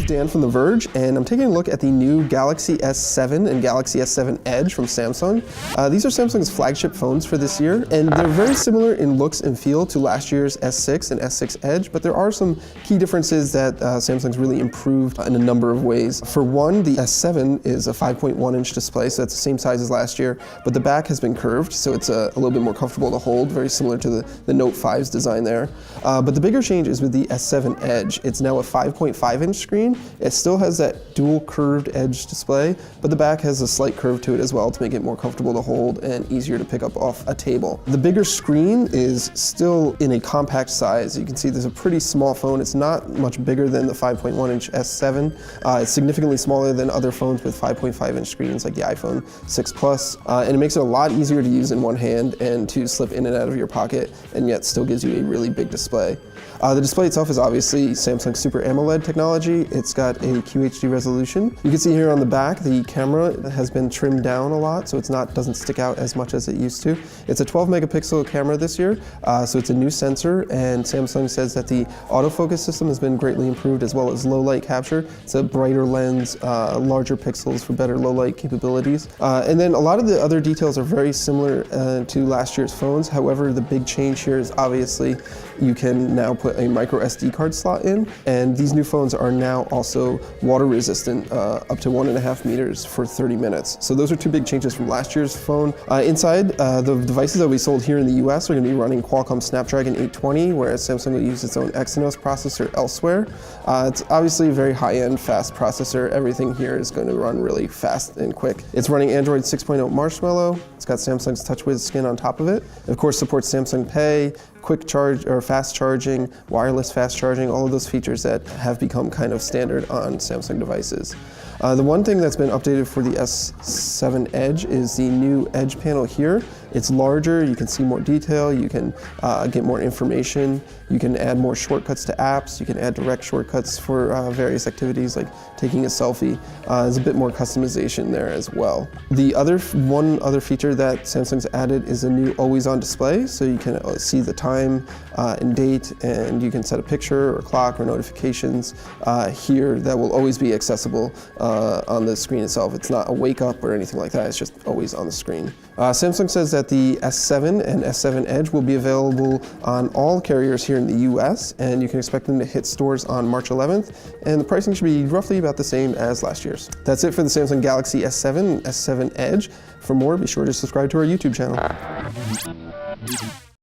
Dan from The Verge, and I'm taking a look at the new Galaxy S7 and Galaxy S7 Edge from Samsung. These are Samsung's flagship phones for this year, and they're very similar in looks and feel to last year's S6 and S6 Edge, but there are some key differences that Samsung's really improved in a number of ways. For one, the S7 is a 5.1-inch display, so that's the same size as last year, but the back has been curved, so it's a little bit more comfortable to hold, very similar to the Note 5's design there. But the bigger change is with the S7 Edge. It's now a 5.5-inch screen. It still has that dual curved edge display, but the back has a slight curve to it as well to make it more comfortable to hold and easier to pick up off a table. The bigger screen is still in a compact size. You can see there's a pretty small phone. It's not much bigger than the 5.1-inch S7. It's significantly smaller than other phones with 5.5-inch screens like the iPhone 6 Plus, and it makes it a lot easier to use in one hand and to slip in and out of your pocket, and yet still gives you a really big display. The display itself is obviously Samsung Super AMOLED technology. It's got a QHD resolution. You can see here on the back, the camera has been trimmed down a lot, so doesn't stick out as much as it used to. It's a 12-megapixel camera this year, so it's a new sensor, and Samsung says that the autofocus system has been greatly improved, as well as low light capture. It's a brighter lens, larger pixels for better low light capabilities. And then a lot of the other details are very similar to last year's phones. However, the big change here is obviously you can now put a micro SD card slot in, and these new phones are now also water resistant up to 1.5 meters for 30 minutes. So those are two big changes from last year's phone. Inside, the devices that we sold here in the US are going to be running Qualcomm Snapdragon 820, whereas Samsung will use its own Exynos processor elsewhere. It's obviously a very high-end, fast processor. Everything here is going to run really fast and quick. It's running Android 6.0 Marshmallow. It's got Samsung's TouchWiz skin on top of it. It of course supports Samsung Pay, quick charge or fast charging, wireless fast charging, all of those features that have become kind of standard on Samsung devices. The one thing that's been updated for the S7 Edge is the new Edge panel here. It's larger, you can see more detail, you can get more information, you can add more shortcuts to apps, you can add direct shortcuts for various activities like taking a selfie. There's a bit more customization there as well. The one other feature that Samsung's added is a new always-on display, so you can see the time and date, and you can set a picture or clock or notifications here that will always be accessible on the screen itself. It's not a wake up or anything like that, it's just always on the screen. Samsung says that the S7 and S7 Edge will be available on all carriers here in the US, and you can expect them to hit stores on March 11th, and the pricing should be roughly about the same as last year's. That's it for the Samsung Galaxy S7 and S7 Edge. For more, be sure to subscribe to our YouTube channel.